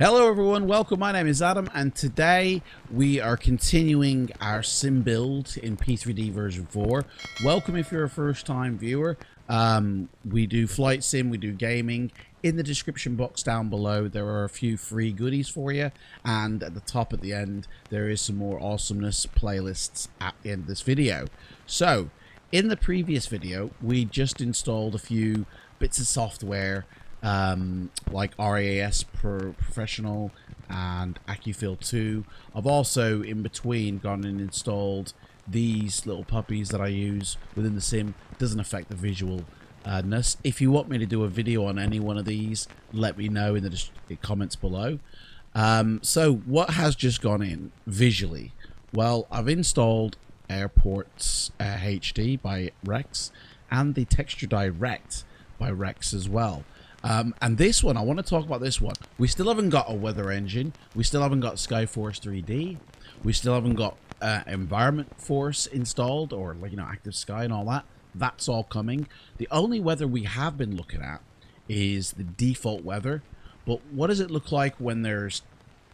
Hello everyone, welcome. My name is Adam and today we are continuing our sim build in P3D version 4. Welcome if you're a first time viewer. We do flight sim, we do gaming. In the description box down below there are a few free goodies for you, and at the top at the end there is some more awesomeness playlists at the end of this video. So in the previous video we just installed a few bits of software like RAS Professional and AccuFill 2. I've also in between gone and installed these little puppies that I use within the sim. Doesn't affect the visualness. If you want me to do a video on any one of these, let me know in the comments below. So what has just gone in visually? Well, I've installed Airports HD by Rex and the Texture Direct by Rex as well. And this one, I want to talk about this one. We still haven't got a weather engine. We still haven't got Skyforce 3D. We still haven't got Environment Force installed, or like, you know, Active Sky and all that. That's all coming. The only weather we have been looking at is the default weather. But what does it look like when there's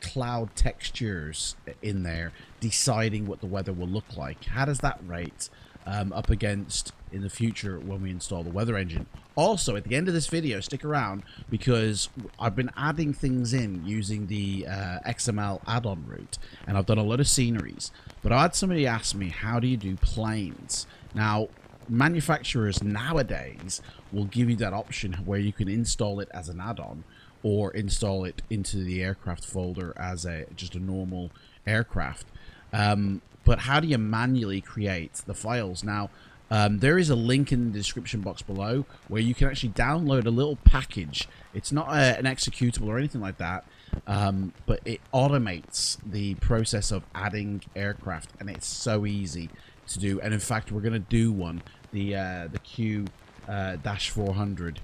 cloud textures in there deciding what the weather will look like? How does that rate up against in the future when we install the weather engine? Also, at the end of this video, stick around because I've been adding things in using the XML add-on route, and I've done a lot of sceneries. But I had somebody ask me, how do you do planes? Now, manufacturers nowadays will give you that option where you can install it as an add-on or install it into the aircraft folder as just a normal aircraft. But how do you manually create the files? Now, there is a link in the description box below where you can actually download a little package. It's not an executable or anything like that, but it automates the process of adding aircraft, and it's so easy to do. And in fact, we're going to do one, the Q-400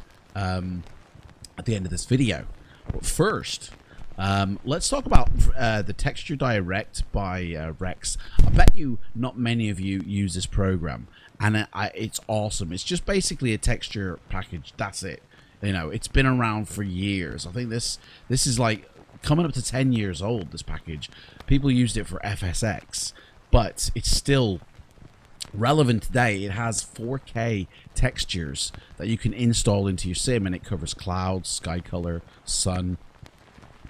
at the end of this video. But first, let's talk about the Texture Direct by Rex. I bet you not many of you use this program, and it's awesome. It's just basically a texture package. That's it. You know, it's been around for years. I think this is like coming up to 10 years old, this package. People used it for FSX, but it's still relevant today. It has 4K textures that you can install into your sim, and it covers clouds, sky color, sun,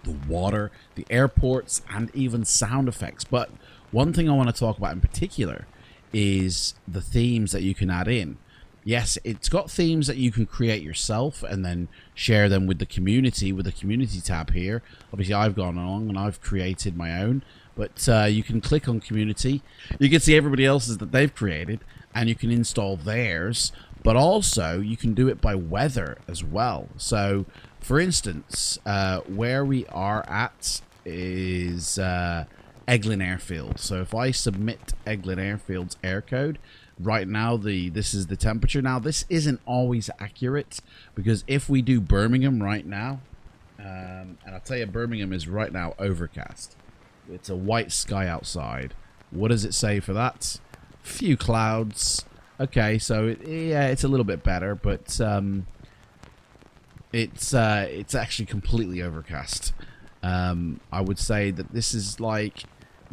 the water, the airports, and even sound effects. But one thing I want to talk about in particular is the themes that you can add in. Yes, it's got themes that you can create yourself and then share them with the community with the community tab here. Obviously, I've gone along and I've created my own, but you can click on community. You can see everybody else's that they've created, and you can install theirs, but also you can do it by weather as well. So for instance, where we are at is Eglin Airfield. So if I submit Eglin Airfield's air code, right now this is the temperature. Now this isn't always accurate, because if we do Birmingham right now, and I'll tell you, Birmingham is right now overcast. It's a white sky outside. What does it say for that? Few clouds. Okay, so yeah, it's a little bit better, but it's actually completely overcast. I would say that this is like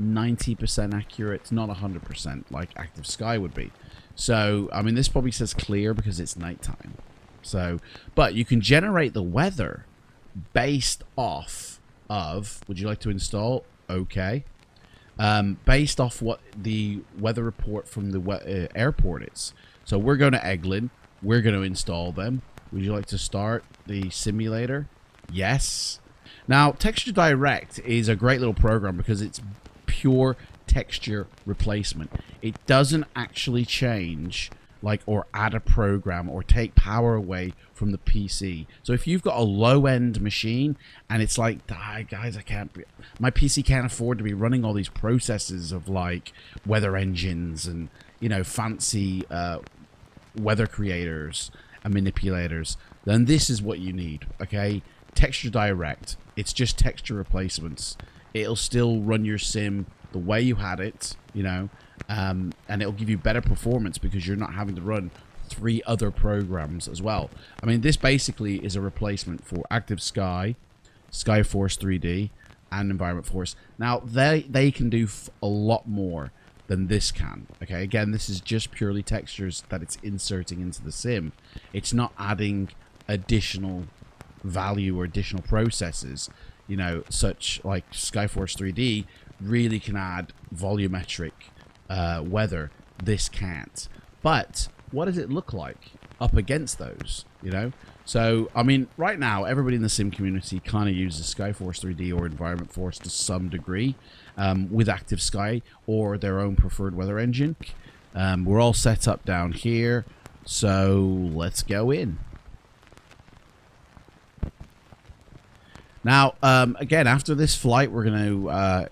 90% accurate, not 100% like Active Sky would be. So I mean, this probably says clear because it's nighttime. So, but you can generate the weather based off of, would you like to install? Okay. Based off what the weather report from the airport is. So we're going to Eglin. We're going to install them. Would you like to start the simulator? Yes. Now, Texture Direct is a great little program because it's pure texture replacement. It doesn't actually change like or add a program or take power away from the PC. So if you've got a low-end machine and it's like, guys, my PC can't afford to be running all these processes of like weather engines and, you know, fancy weather creators and manipulators, then this is what you need. Okay, Texture Direct. It's just texture replacements. It'll still run your sim the way you had it, you know, and it'll give you better performance because you're not having to run 3 other programs as well. I mean, this basically is a replacement for Active Sky, Skyforce 3D, and Environment Force. Now, they can do a lot more than this can. Okay, again, this is just purely textures that it's inserting into the sim. It's not adding additional value or additional processes, you know, such like Skyforce 3D really can add volumetric weather. This can't. But what does it look like up against those, you know? So, I mean, right now, everybody in the sim community kind of uses Skyforce 3D or Environment Force to some degree with Active Sky or their own preferred weather engine. We're all set up down here, so let's go in. Now, again, after this flight, we're going to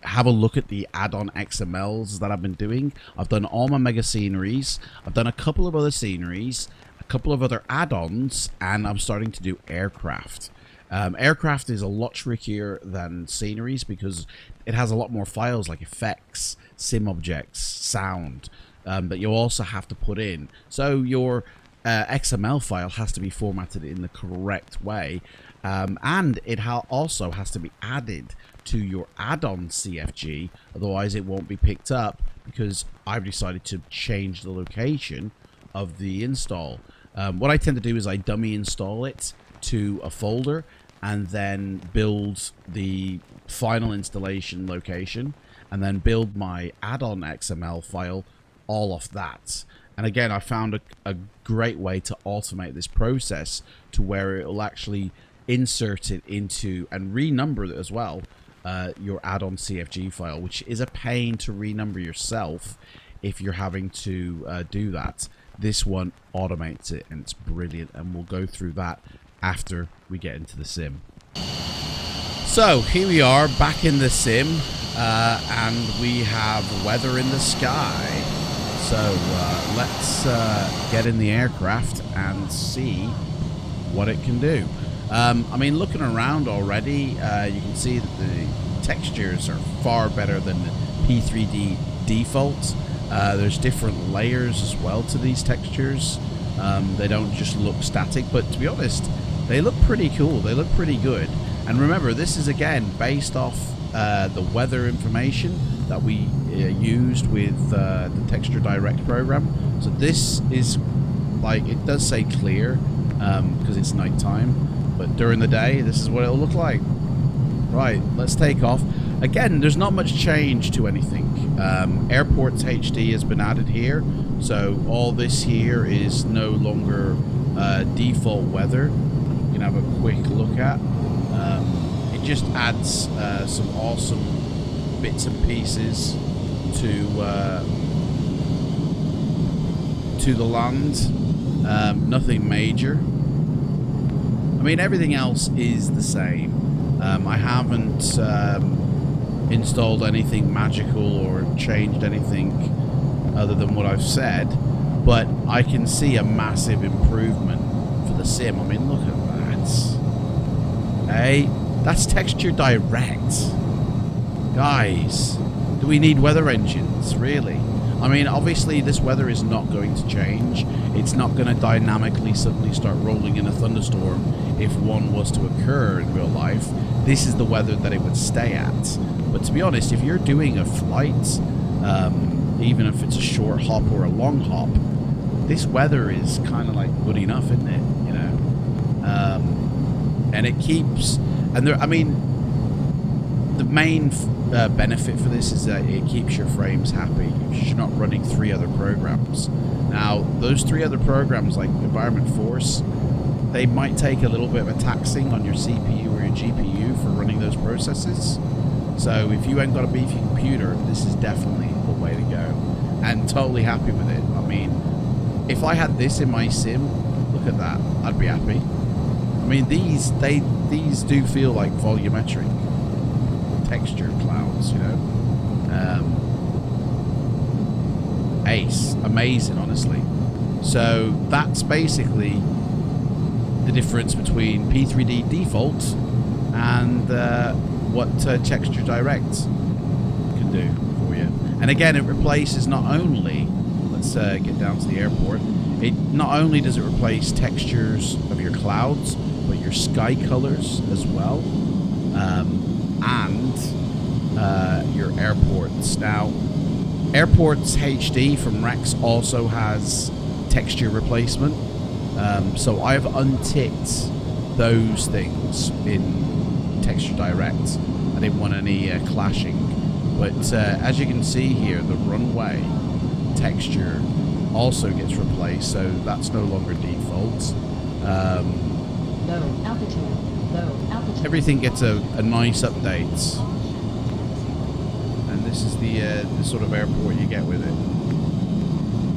have a look at the add-on XMLs that I've been doing. I've done all my mega sceneries. I've done a couple of other sceneries, a couple of other add-ons, and I'm starting to do aircraft. Aircraft is a lot trickier than sceneries because it has a lot more files like effects, sim objects, sound that you also have to put in. So your XML file has to be formatted in the correct way, and it also has to be added to your add-on CFG, otherwise it won't be picked up because I've decided to change the location of the install. What I tend to do is I dummy install it to a folder and then build the final installation location and then build my add-on XML file all off that. And again, I found a great way to automate this process to where it will actually insert it into and renumber it as well, your add-on CFG file, which is a pain to renumber yourself if you're having to do that. This one automates it and it's brilliant, and we'll go through that after we get into the sim. So here we are back in the sim, and we have weather in the sky. So let's get in the aircraft and see what it can do. I mean, looking around already, you can see that the textures are far better than the P3D default. There's different layers as well to these textures. They don't just look static, but to be honest, they look pretty cool. They look pretty good. And remember, this is again based off the weather information that we used with the Texture Direct program. So this is, like, it does say clear because it's nighttime. But during the day, this is what it'll look like. Right, let's take off. Again, there's not much change to anything. Airports HD has been added here. So all this here is no longer default weather. You can have a quick look at. It just adds some awesome bits and pieces to the land. Nothing major. I mean, everything else is the same. I haven't installed anything magical or changed anything other than what I've said, but I can see a massive improvement for the sim. I mean, look at that. Hey, that's Texture Direct. Guys, do we need weather engines, really? I mean, obviously this weather is not going to change. It's not going to dynamically suddenly start rolling in a thunderstorm if one was to occur in real life. This is the weather that it would stay at. But to be honest, if you're doing a flight, even if it's a short hop or a long hop, this weather is kind of like good enough, isn't it? You know, and it keeps, and there, I mean, the main benefit for this is that it keeps your frames happy. You're not running 3 other programs. Now, those 3 other programs, like Environment Force, they might take a little bit of a taxing on your CPU or your GPU for running those processes. So if you ain't got a beefy computer, this is definitely the way to go. And totally happy with it. I mean, if I had this in my sim, look at that, I'd be happy. I mean, these do feel like volumetric texture clouds, you know. Ace, amazing, honestly. So that's basically the difference between P3D default and what Texture Direct can do for you. And again, it replaces not only, let's get down to the airport, it not only does it replace textures of your clouds, but your sky colors as well. and your airports. Now, airports HD from Rex also has texture replacement. So I've unticked those things in Texture Direct. I didn't want any clashing. But as you can see here, the runway texture also gets replaced, so that's no longer default. Low altitude. Everything gets a nice update. And this is the sort of airport you get with it.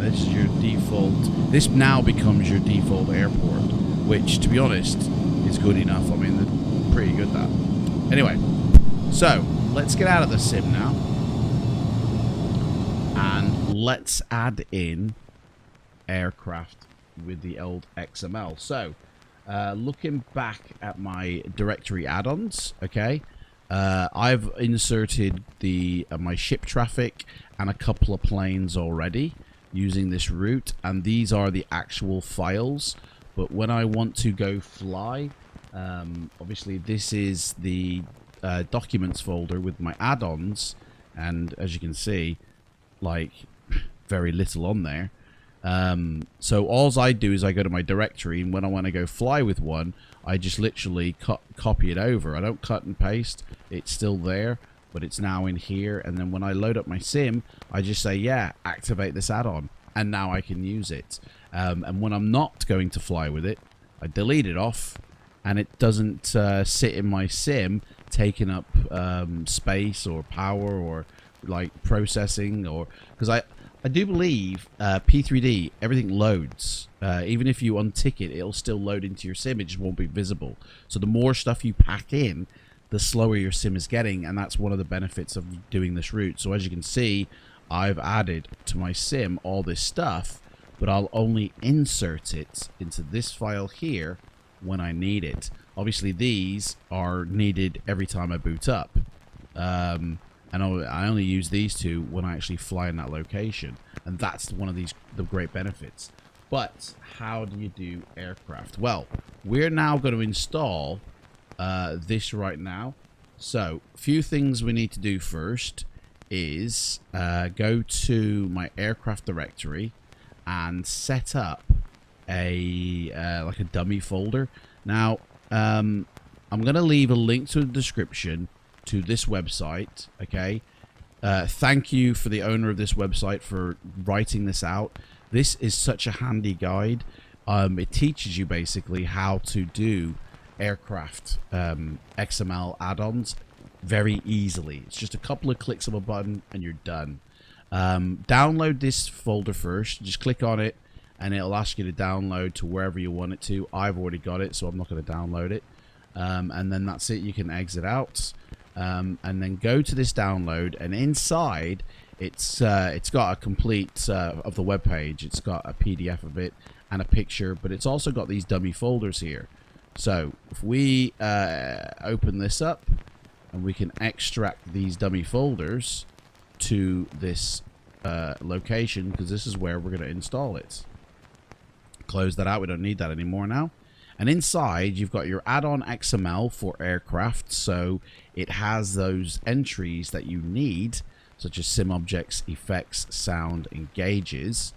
This is your default. This now becomes your default airport, which, to be honest, is good enough. I mean, they're pretty good, that. Anyway, so let's get out of the sim now, and let's add in aircraft with the old XML. So, looking back at my directory add-ons, okay, I've inserted the my ship traffic and a couple of planes already using this route, and these are the actual files. But when I want to go fly, obviously this is the documents folder with my add-ons, and as you can see, like, very little on there. So all I do is I go to my directory, and when I want to go fly with one, I just literally copy it over. I don't cut and paste. It's still there, but it's now in here. And then when I load up my sim, I just say, yeah, activate this add-on, and now I can use it. And when I'm not going to fly with it, I delete it off, and it doesn't sit in my sim taking up space or power or like processing, or because I do believe P3D, everything loads. Even if you untick it, it'll still load into your sim. It just won't be visible. So the more stuff you pack in, the slower your sim is getting, and that's one of the benefits of doing this route. So as you can see, I've added to my sim all this stuff, but I'll only insert it into this file here when I need it. Obviously, these are needed every time I boot up. And I only use these two when I actually fly in that location, and that's one of the great benefits. But how do you do aircraft? Well, we're now going to install this right now. So a few things we need to do first is go to my aircraft directory and set up a like a dummy folder. Now I'm going to leave a link to the description to this website, okay? Thank you for the owner of this website for writing this out. This is such a handy guide. It teaches you basically how to do aircraft XML add-ons very easily. It's just a couple of clicks of a button and you're done. Download this folder first. Just click on it and it'll ask you to download to wherever you want it to. I've already got it, so I'm not going to download it. And then that's it. You can exit out. And then go to this download, and inside it's got a complete of the web page. It's got a PDF of it and a picture, but it's also got these dummy folders here. So if we open this up, and we can extract these dummy folders to this location, because this is where we're going to install it. Close that out. We don't need that anymore now. And inside, you've got your add-on XML for aircraft, so it has those entries that you need, such as sim objects, effects, sound, and gauges.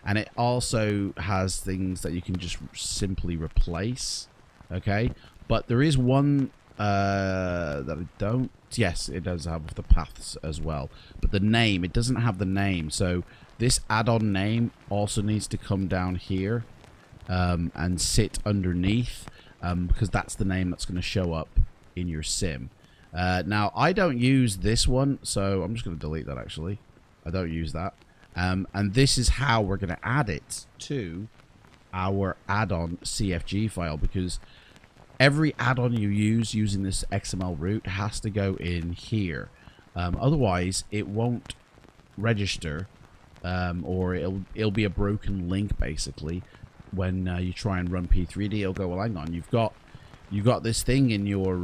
And it also has things that you can just simply replace, okay? But there is one that I don't... Yes, it does have the paths as well. But the name, it doesn't have the name. So this add-on name also needs to come down here. And sit underneath, because that's the name that's going to show up in your sim. Now, I don't use this one, so I'm just going to delete that, actually. I don't use that. And this is how we're going to add it to our add-on CFG file, because every add-on you use using this XML route has to go in here. Otherwise, it won't register, or it'll be a broken link, basically. When you try and run P3D, it'll go, well, hang on, you've got this thing in your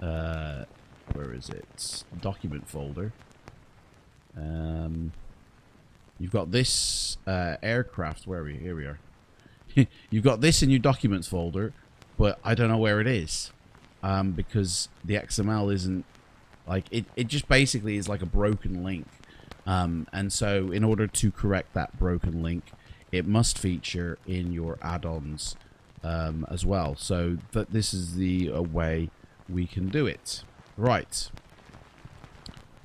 where is it? Document folder. You've got this aircraft. Where are we? Here we are. You've got this in your documents folder, but I don't know where it is. because the XML isn't like it just basically is like a broken link. And so in order to correct that broken link, it must feature in your add-ons as well. So that this is the way we can do it. Right.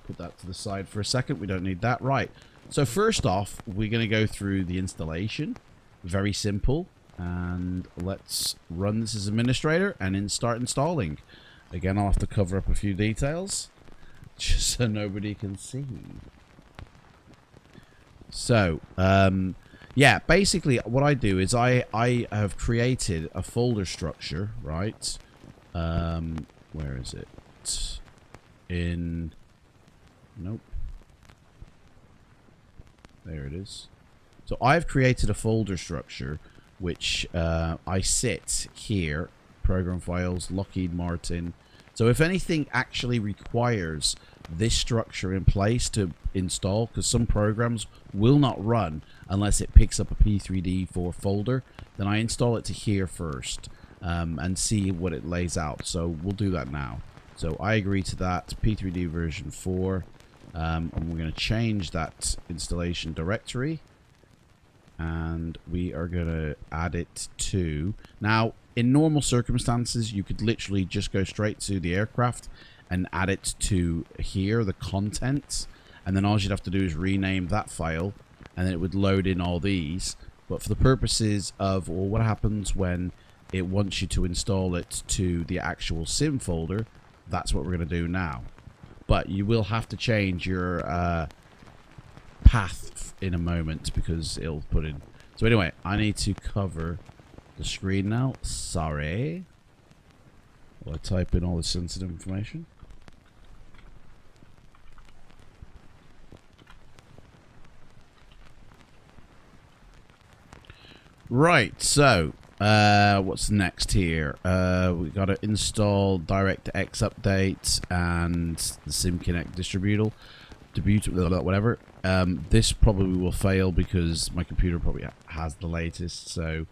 Put that to the side for a second. We don't need that. Right. So first off, we're going to go through the installation. Very simple. And let's run this as administrator and then start installing. Again, I'll have to cover up a few details just so nobody can see. So, yeah, basically what I do is I have created a folder structure, right? Where is it? Nope. There it is. So I've created a folder structure which I sit here, program files, Lockheed Martin. So if anything actually requires this structure in place to install, because some programs will not run unless it picks up a P3D4 folder, then I install it to here first and see what it lays out. So we'll do that now. So I agree to that, P3D version 4, and we're going to change that installation directory. And we are going to add it to... Now, in normal circumstances, you could literally just go straight to the aircraft and add it to here, the contents. And then all you'd have to do is rename that file, and then it would load in all these. But for the purposes of, well, what happens when it wants you to install it to the actual sim folder, that's what we're going to do now. But you will have to change your... path in a moment because it'll put in. So anyway, I need to cover the screen now. Sorry. Will I type in all the sensitive information? Right, so what's next here? We got to install DirectX updates and the SimConnect distributor, whatever. This probably will fail because my computer probably has the latest, so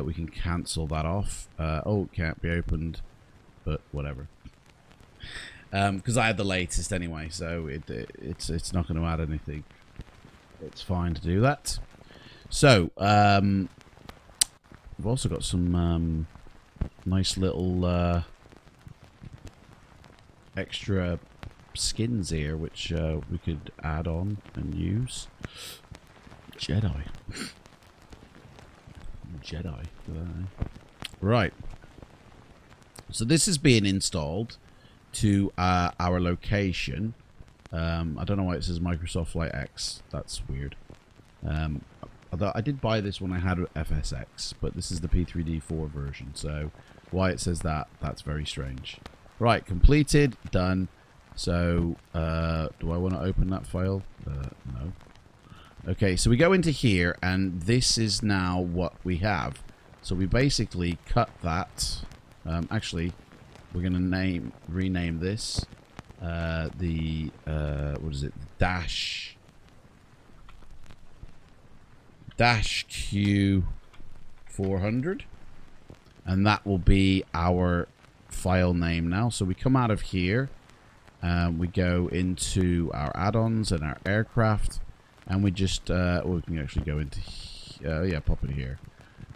we can cancel that off. Oh, it can't be opened, but whatever. Because I had the latest anyway, so it's not going to add anything. It's fine to do that. So we've also got some nice little extra skins here which we could add on and use. Jedi. Right, so this is being installed to our location. I don't know why it says Microsoft Flight X. That's weird. Although I did buy this when I had FSX, but this is the P3D4 version, so why it says that, that's very strange. Right, completed, done. So, do I want to open that file? No. Okay, so we go into here, and this is now what we have. So we basically cut that. Actually, we're going to rename this what is it? Dash Q400, and that will be our file name now. So we come out of here. We go into our add-ons and our aircraft, and we just we can actually go into yeah, pop it here,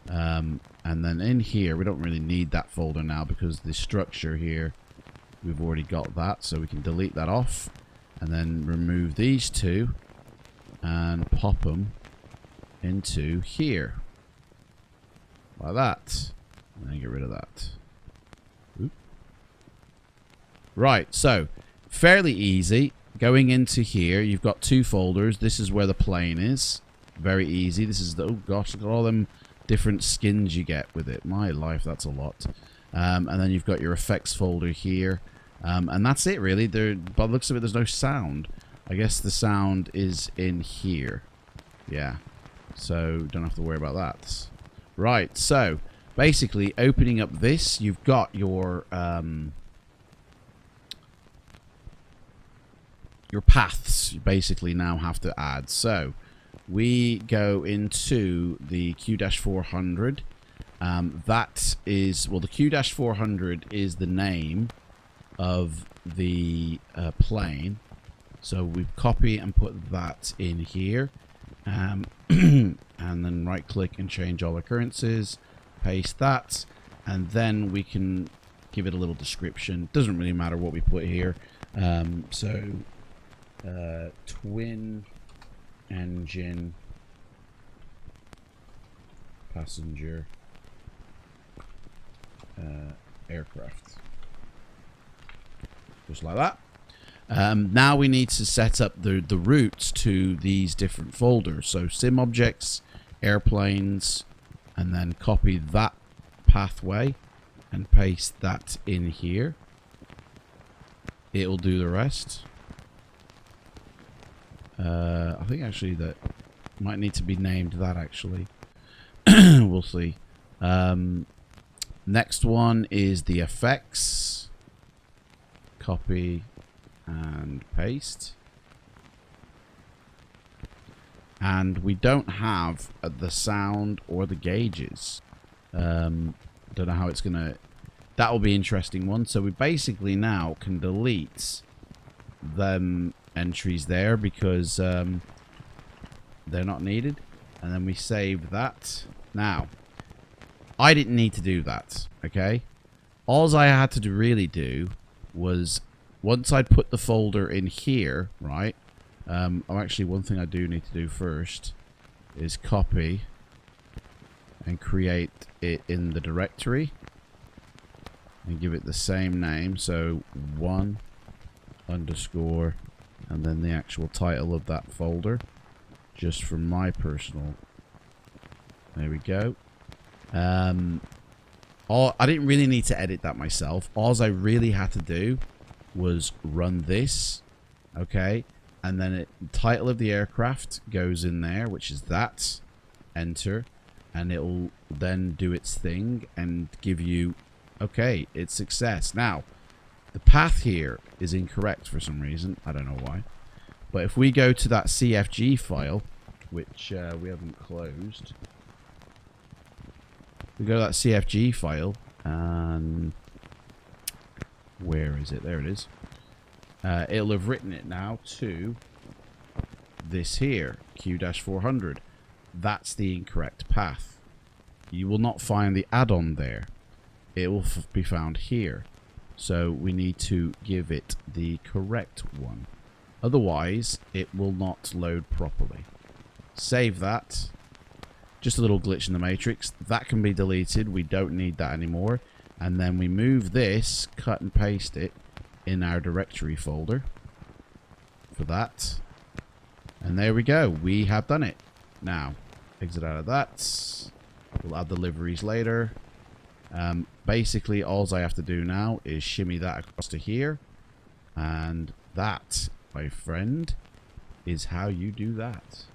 and then in here we don't really need that folder now because the structure here we've already got that, so we can delete that off and then remove these two and pop them into here like that, and then get rid of that. Oop. Right, so fairly easy. Going into here, you've got two folders. This is where the plane is. Very easy. This is the, oh gosh, look at all them different skins you get with it. My life, that's a lot. And then you've got your effects folder here. And that's it, really. By the looks of it, there's no sound. I guess the sound is in here. Yeah. So, don't have to worry about that. Right, so, basically, opening up this, you've got your paths you basically now have to add. So we go into the Q-400 That is, well, the Q-400 is the name of the plane. So we copy and put that in here. And then right click and change all occurrences. Paste that. And then we can give it a little description. Doesn't really matter what we put here. Twin engine passenger aircraft. Just like that. Now we need to set up the routes to these different folders. So sim objects, airplanes, and then copy that pathway and paste that in here. It'll do the rest. I think actually that might need to be named that actually. We'll see. Next one is the effects. Copy and paste. And we don't have the sound or the gauges. Don't know how it's gonna. That will be an interesting one. So we basically now can delete them entries there because they're not needed, and then we save that. Now, I didn't need to do that. Okay, all I had to really do was once I'd put the folder in here, right? Actually, one thing I do need to do first is copy and create it in the directory and give it the same name. So 1 underscore and then the actual title of that folder, just for my personal. There we go. I didn't really need to edit that myself. All I really had to do was run this, okay, and then the title of the aircraft goes in there, which is that. Enter, and it'll then do its thing and give you, okay, it's success. Now, the path here is incorrect for some reason. I don't know why. But if we go to that CFG file, which we haven't closed, we go to that CFG file, and where is it? There it is. It'll have written it now to this here, Q-400. That's the incorrect path. You will not find the add-on there. It will be found here. So we need to give it the correct one. Otherwise, it will not load properly. Save that. Just a little glitch in the matrix. That can be deleted. We don't need that anymore. And then we move this, cut and paste it in our directory folder for that. And there we go. We have done it. Now, exit out of that. We'll add the liveries later. Basically, all I have to do now is shimmy that across to here. And that, my friend, is how you do that.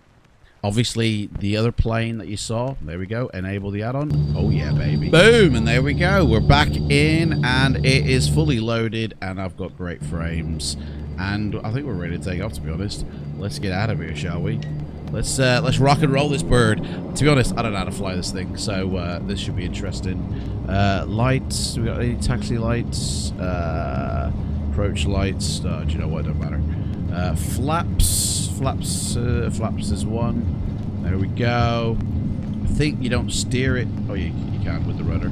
Obviously, the other plane that you saw, there we go, enable the add-on. Oh yeah, baby. Boom, and there we go. We're back in, and it is fully loaded, and I've got great frames. And I think we're ready to take off, to be honest. Let's get out of here, shall we? Let's rock and roll this bird. To be honest, I don't know how to fly this thing, so this should be interesting. Lights, we got any taxi lights? Approach lights. Do you know what? It don't matter. Flaps is one. There we go. I think you don't steer it. Oh, you can with the rudder.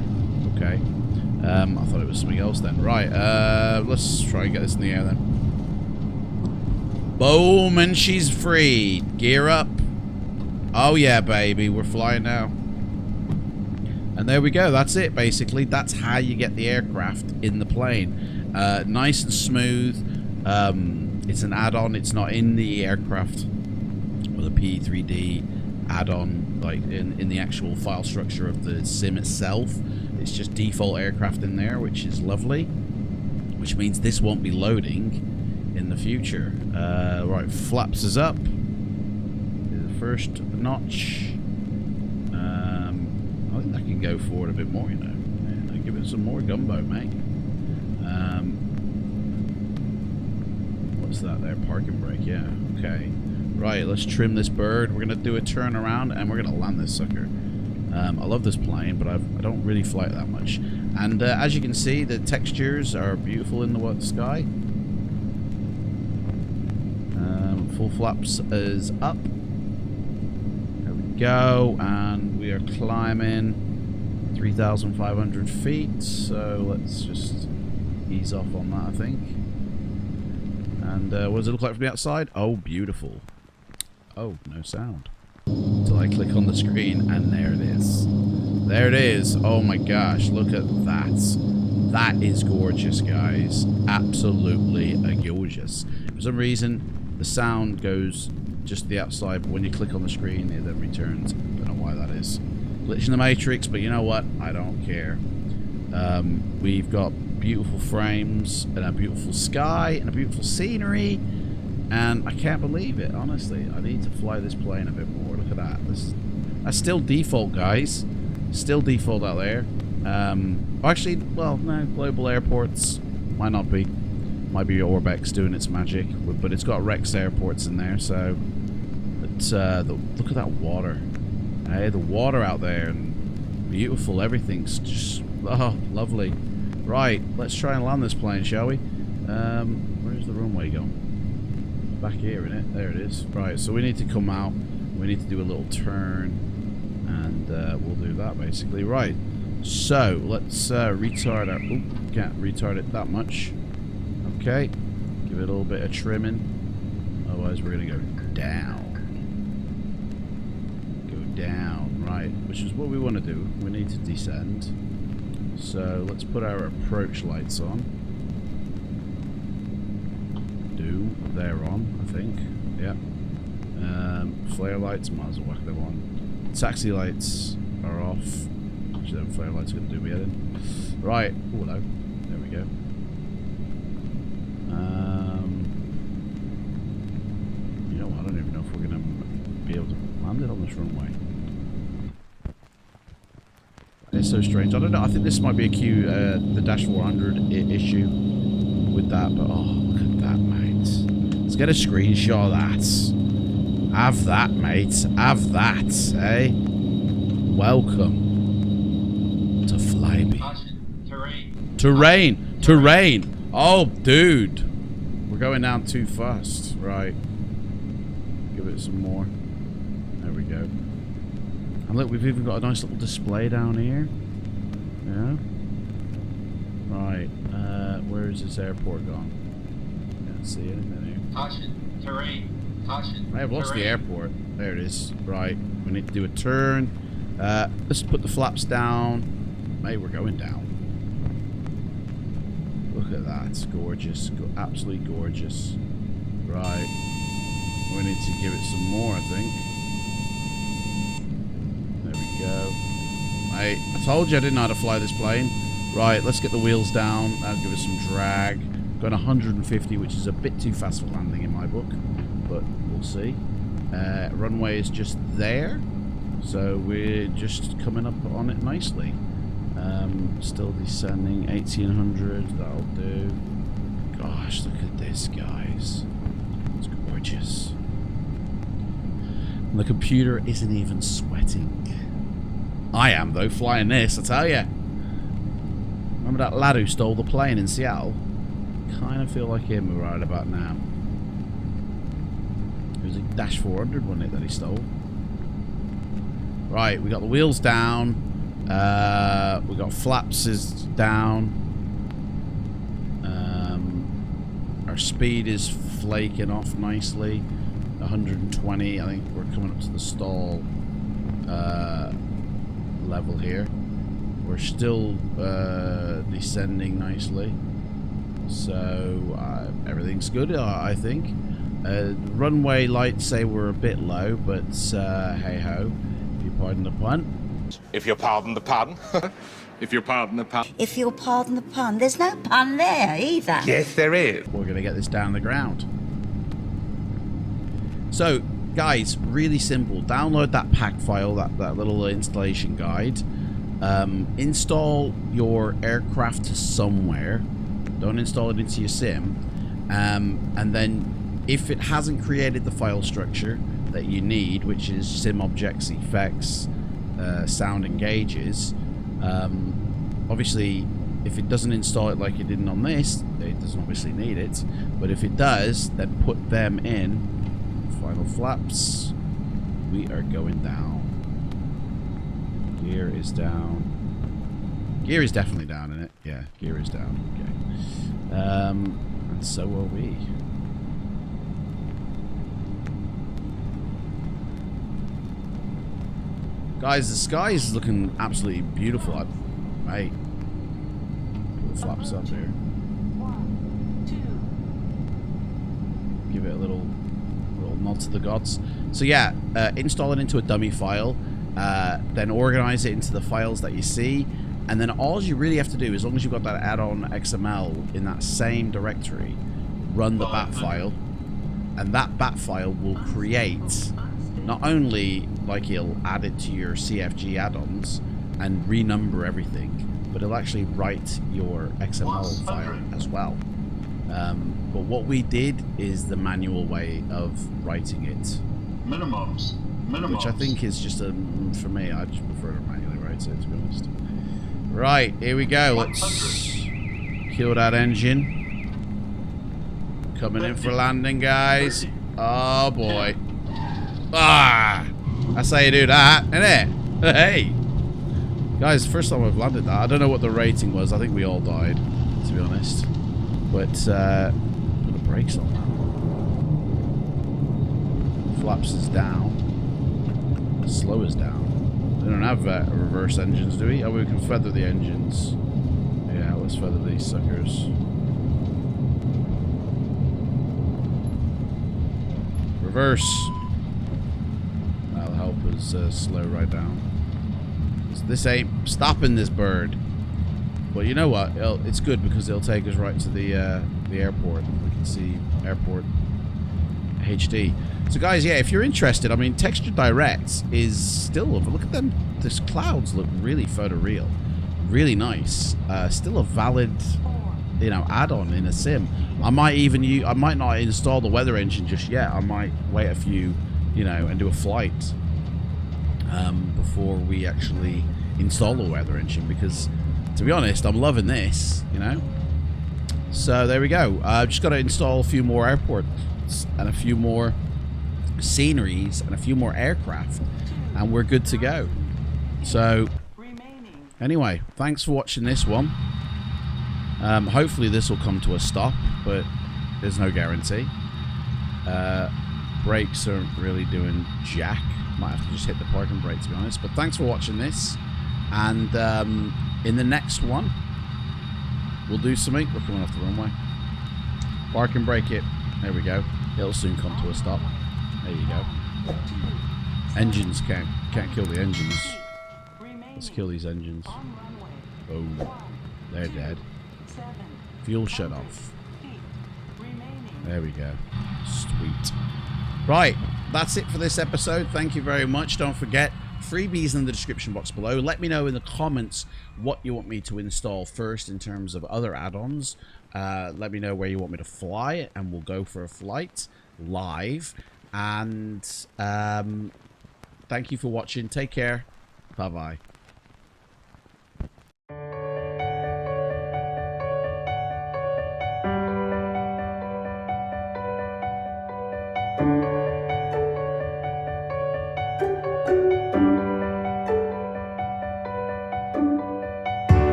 Okay. I thought it was something else then. Right. Let's try and get this in the air then. Boom, and she's free. Gear up. Oh yeah, baby, we're flying now. And there we go. That's it, basically. That's how you get the aircraft in the plane. Nice and smooth. It's an add-on. It's not in the aircraft or the P3D add-on, like in the actual file structure of the sim itself. It's just default aircraft in there, which is lovely. Which means this won't be loading in the future. Right, flaps is up. The first notch. I think that can go forward a bit more, you know. Yeah, give it some more gumbo, mate. What's that there? Parking brake, yeah. Okay. Right, let's trim this bird. We're gonna do a turnaround and we're gonna land this sucker. I love this plane, but I don't really fly it that much. And as you can see, the textures are beautiful in the sky. Full flaps is up. There we go, and we are climbing 3,500 feet. So let's just ease off on that, I think. And what does it look like from the outside? Oh, beautiful. Oh, no sound. Until I click on the screen, and there it is. There it is. Oh my gosh, look at that. That is gorgeous, guys. Absolutely gorgeous. For some reason, the sound goes just the outside, but when you click on the screen, it then returns. Don't know why that is. Glitch in the Matrix, but you know what? I don't care. We've got beautiful frames, and a beautiful sky, and a beautiful scenery. And I can't believe it, honestly. I need to fly this plane a bit more. Look at that. That's still default, guys. Still default out there. Actually, well, no. Global airports might not be. Might be Orbex doing its magic. But it's got Rex airports in there, so... It's, look at that water. Hey, the water out there. And beautiful. Everything's just... Oh, lovely. Right, let's try and land this plane, shall we? Where's the runway going? Back here, innit? There it is. Right, so we need to come out. We need to do a little turn, and we'll do that basically. Right. So let's retard our. Oop, can't retard it that much. Okay. Give it a little bit of trimming. Otherwise, we're gonna go down. Go down. Right, which is what we want to do. We need to descend. So let's put our approach lights on. They're on, I think. Yeah. Flare lights, might as well whack them on. Taxi lights are off. Actually, them flare lights are going to do me head in. Right. Oh, hello. There we go. You know what? I don't even know if we're going to be able to land it on this runway. It's so strange. I don't know. I think this might be the Dash 400 issue with that, but oh, look at that, mate. Let's get a screenshot of that. Have that, mate. Have that, eh? Welcome to Flyby. Terrain. Oh, dude. We're going down too fast. Right. Give it some more. There we go. And look, we've even got a nice little display down here. Yeah. Right. Where is this airport gone? Can't see anything here. Caution, terrain. Caution. I have lost the airport. There it is. Right. We need to do a turn. Let's put the flaps down. Mate, we're going down. Look at that. It's gorgeous. Absolutely gorgeous. Right. We need to give it some more, I think. There we go. I told you I didn't know how to fly this plane. Right, let's get the wheels down. That'll give us some drag. Going 150, which is a bit too fast for landing in my book, but we'll see. Runway is just there, so we're just coming up on it nicely. Still descending, 1800. That'll do. Gosh, look at this, guys. It's gorgeous. And the computer isn't even sweating. I am, though, flying this, I tell you. Remember that lad who stole the plane in Seattle? Kind of feel like him right about now. It was a Dash 400, wasn't it, that he stole? Right, we got the wheels down. We got flaps is down. Our speed is flaking off nicely. 120. I think we're coming up to the stall level here. We're still descending nicely, so everything's good, I think. Runway lights say we're a bit low, but hey ho, if you pardon the pun. If you pardon the pun. If you pardon the pun. If you'll pardon the pun. There's no pun there either. Yes, there is. We're going to get this down the ground. So, guys, really simple. Download that pack file, that little installation guide. Install your aircraft somewhere. Don't install it into your sim. And then, if it hasn't created the file structure that you need, which is sim objects, effects, sound engages. Obviously, if it doesn't install it like it didn't on this, it doesn't obviously need it. But if it does, then put them in. Final flaps. We are going down. Gear is down. Gear is definitely down in it. Yeah, gear is down. Okay. And so are we. Guys, the sky is looking absolutely beautiful. Right. Put the flaps up here. Give it a little nod to the gods. So yeah, install it into a dummy file, then organize it into the files that you see, and then all you really have to do, as long as you've got that add-on XML in that same directory, run the bat file, and that bat file will create, not only like it'll add it to your CFG add-ons and renumber everything, but it'll actually write your XML file as well. But what we did is the manual way of writing it. Minimums. Which I think is just for me, I just prefer to manually write it, to be honest. Right, here we go. Let's kill that engine. Coming in for landing, guys. Oh boy. Ah! That's how you do that, isn't it? Hey! Guys, first time I've landed that. I don't know what the rating was. I think we all died, to be honest. But, put the brakes on that. Flaps is down. Slow is down. We don't have reverse engines, do we? Oh, we can feather the engines. Yeah, let's feather these suckers. Reverse. That'll help us slow right down. This ain't stopping this bird. Well, you know what? It's good because it'll take us right to the airport. We can see airport HD. So guys, yeah, if you're interested, I mean, Texture Direct is still, look at them. These clouds look really photoreal. Really nice. Still a valid, you know, add-on in a sim. I might not install the weather engine just yet. I might wait a few, you know, and do a flight before we actually install the weather engine, because to be honest, I'm loving this, you know. So there we go. I've just got to install a few more airports and a few more sceneries and a few more aircraft, and we're good to go. So anyway, thanks for watching this one. Hopefully this will come to a stop, but there's no guarantee. Brakes aren't really doing jack. Might have to just hit the parking brake, to be honest. But thanks for watching this, and in the next one we'll do something. We're coming off the runway. Park and brake it. There we go. It'll soon come to a stop. There you go. Engines can't kill the engines. Let's kill these engines. Oh, they're dead. Fuel shut off. There we go. Sweet. Right, that's it for this episode. Thank you very much. Don't forget, freebies in the description box below. Let me know in the comments what you want me to install first in terms of other add-ons. Let me know where you want me to fly, and we'll go for a flight live. And thank you for watching. Take care. Bye-bye.